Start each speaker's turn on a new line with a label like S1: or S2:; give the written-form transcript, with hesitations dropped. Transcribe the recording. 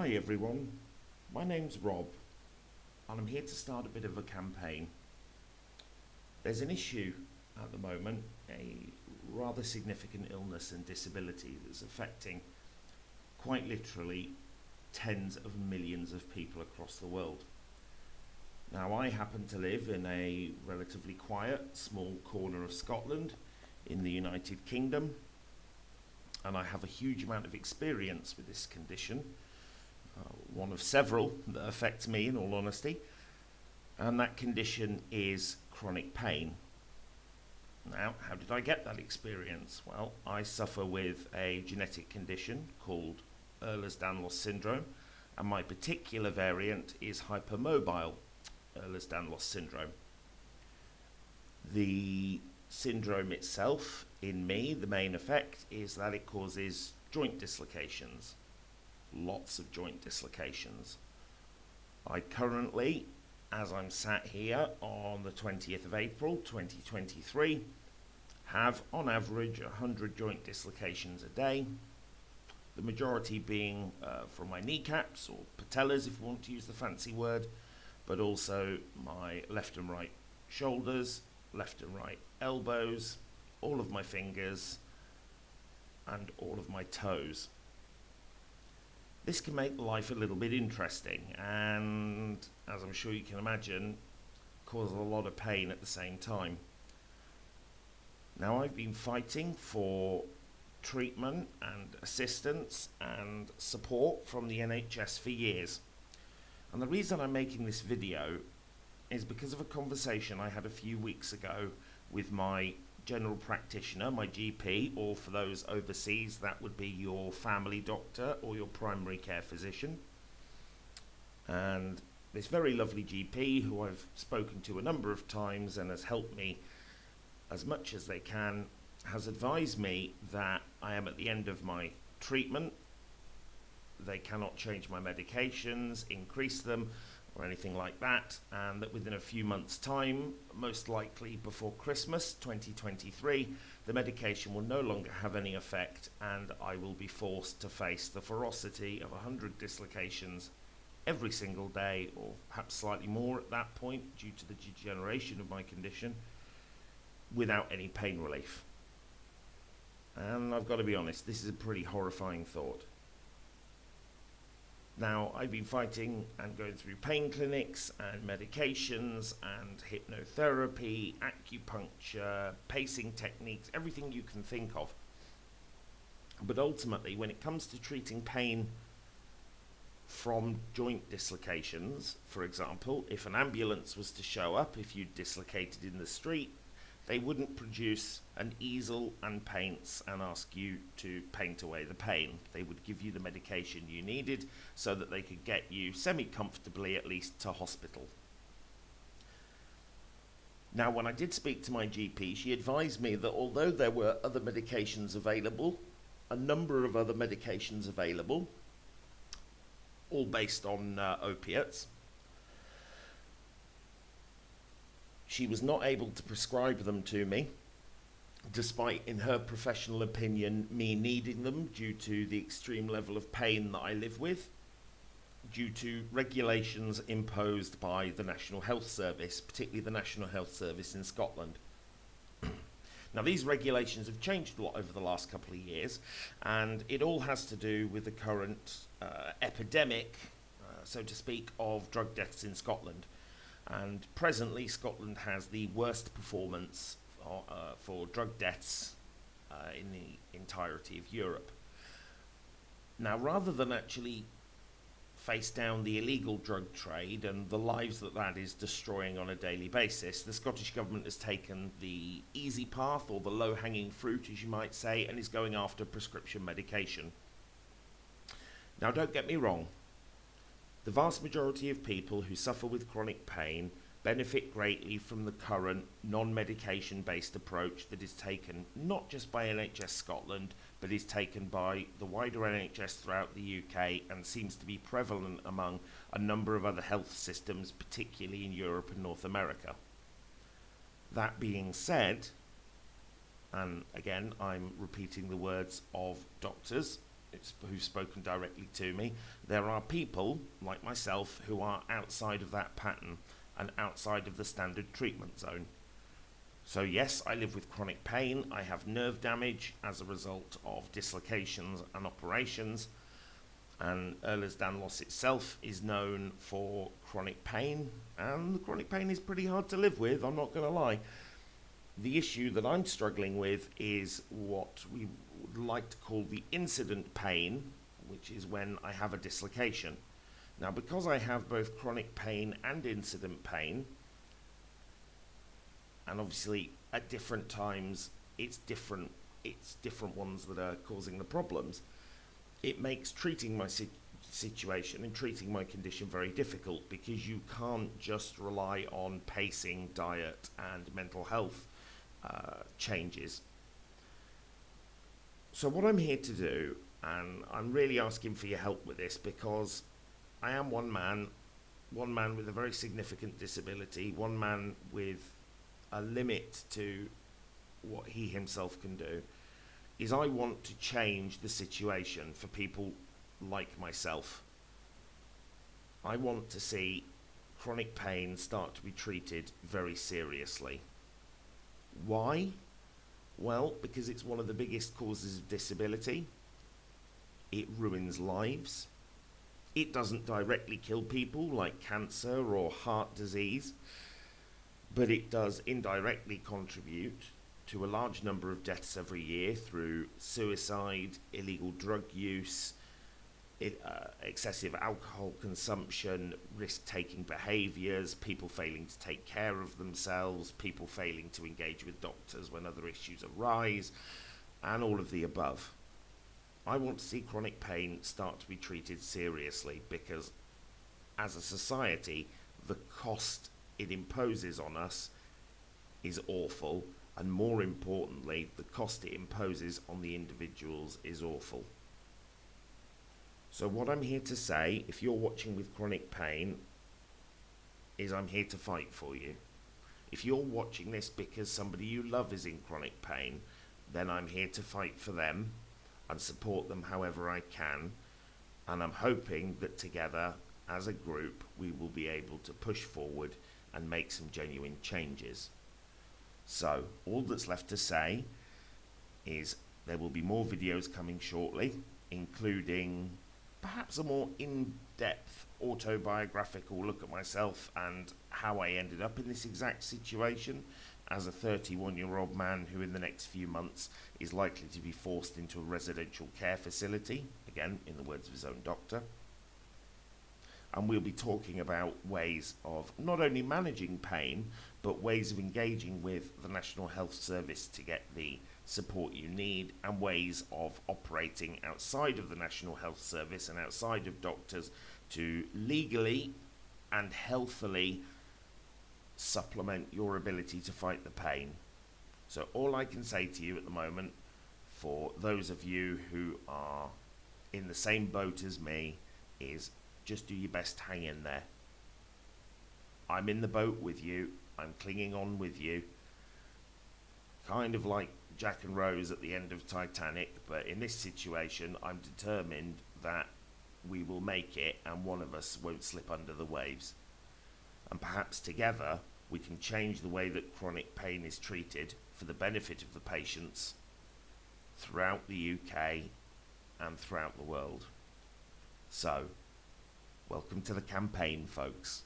S1: Hi everyone, my name's Rob and I'm here to start a bit of a campaign. There's an issue at the moment, a rather significant illness and disability that's affecting quite literally tens of millions of people across the world. Now I happen to live in a relatively quiet small corner of Scotland in the United Kingdom, and I have a huge amount of experience with this condition. One of several that affects me, in all honesty, and that condition is chronic pain. Now, how did I get that experience? Well, I suffer with a genetic condition called Ehlers-Danlos syndrome, and my particular variant is hypermobile Ehlers-Danlos syndrome. The syndrome itself, in me, the main effect is that it causes joint dislocations. Lots of joint dislocations. I currently, as I'm sat here on the 20th of April 2023, have on average 100 joint dislocations a day, the majority being from my kneecaps or patellas, if you want to use the fancy word, but also my left and right shoulders, left and right elbows, all of my fingers and all of my toes. This can make life a little bit interesting and, as I'm sure you can imagine, cause a lot of pain at the same time. Now, I've been fighting for treatment and assistance and support from the NHS for years. And the reason I'm making this video is because of a conversation I had a few weeks ago with my general practitioner, my GP, or for those overseas, that would be your family doctor or your primary care physician. And this very lovely GP, who I've spoken to a number of times and has helped me as much as they can, has advised me that I am at the end of my treatment. They cannot change my medications, increase them, or anything like that, and that within a few months' time, most likely before Christmas 2023, the medication will no longer have any effect and I will be forced to face the ferocity of 100 dislocations every single day, or perhaps slightly more at that point due to the degeneration of my condition, without any pain relief. And I've got to be honest, this is a pretty horrifying thought. Now, I've been fighting and going through pain clinics and medications and hypnotherapy, acupuncture, pacing techniques, everything you can think of. But ultimately, when it comes to treating pain from joint dislocations, for example, if an ambulance was to show up, if you dislocated in the street, they wouldn't produce an easel and paints and ask you to paint away the pain. They would give you the medication you needed so that they could get you semi-comfortably at least to hospital. Now, when I did speak to my GP, she advised me that although there were other medications available, a number of other medications available, all based on opiates, she was not able to prescribe them to me, despite, in her professional opinion, me needing them due to the extreme level of pain that I live with, due to regulations imposed by the National Health Service, particularly the National Health Service in Scotland. Now, these regulations have changed a lot over the last couple of years, and it all has to do with the current epidemic, so to speak, of drug deaths in Scotland. And presently, Scotland has the worst performance for drug deaths in the entirety of Europe. Now, rather than actually face down the illegal drug trade and the lives that that is destroying on a daily basis, the Scottish Government has taken the easy path, or the low-hanging fruit, as you might say, and is going after prescription medication. Now, don't get me wrong. The vast majority of people who suffer with chronic pain benefit greatly from the current non-medication based approach that is taken not just by NHS Scotland, but is taken by the wider NHS throughout the UK and seems to be prevalent among a number of other health systems, particularly in Europe and North America. That being said, and again I'm repeating the words of doctors who've spoken directly to me. There are people like myself who are outside of that pattern and outside of the standard treatment zone. So yes, I live with chronic pain. I have nerve damage as a result of dislocations and operations. And Ehlers-Danlos itself is known for chronic pain, and the chronic pain is pretty hard to live with, I'm not going to lie. The issue that I'm struggling with is what we would like to call the incident pain, which is when I have a dislocation. Now, because I have both chronic pain and incident pain, and obviously at different times it's different ones that are causing the problems, it makes treating my situation and treating my condition very difficult, because you can't just rely on pacing, diet and mental health changes. So what I'm here to do, and I'm really asking for your help with this, because I am one man with a very significant disability, one man with a limit to what he himself can do, is I want to change the situation for people like myself. I want to see chronic pain start to be treated very seriously. Why? Well, because it's one of the biggest causes of disability. It ruins lives. It doesn't directly kill people like cancer or heart disease, but it does indirectly contribute to a large number of deaths every year through suicide, illegal drug use, excessive alcohol consumption, risk-taking behaviours, people failing to take care of themselves, people failing to engage with doctors when other issues arise, and all of the above. I want to see chronic pain start to be treated seriously, because as a society, the cost it imposes on us is awful, and more importantly, the cost it imposes on the individuals is awful. So what I'm here to say, if you're watching with chronic pain, is I'm here to fight for you. If you're watching this because somebody you love is in chronic pain, then I'm here to fight for them and support them however I can. And I'm hoping that together, as a group, we will be able to push forward and make some genuine changes. So, all that's left to say is there will be more videos coming shortly, including perhaps a more in-depth autobiographical look at myself and how I ended up in this exact situation as a 31-year-old man who in the next few months is likely to be forced into a residential care facility, again in the words of his own doctor. And we'll be talking about ways of not only managing pain, but ways of engaging with the National Health Service to get the support you need, and ways of operating outside of the National Health Service and outside of doctors to legally and healthily supplement your ability to fight the pain. So all I can say to you at the moment, for those of you who are in the same boat as me, is just do your best to hang in there. I'm in the boat with you. I'm clinging on with you. Kind of like Jack and Rose at the end of Titanic, but in this situation, I'm determined that we will make it and one of us won't slip under the waves. And perhaps together, we can change the way that chronic pain is treated for the benefit of the patients throughout the UK and throughout the world. So, welcome to the campaign, folks.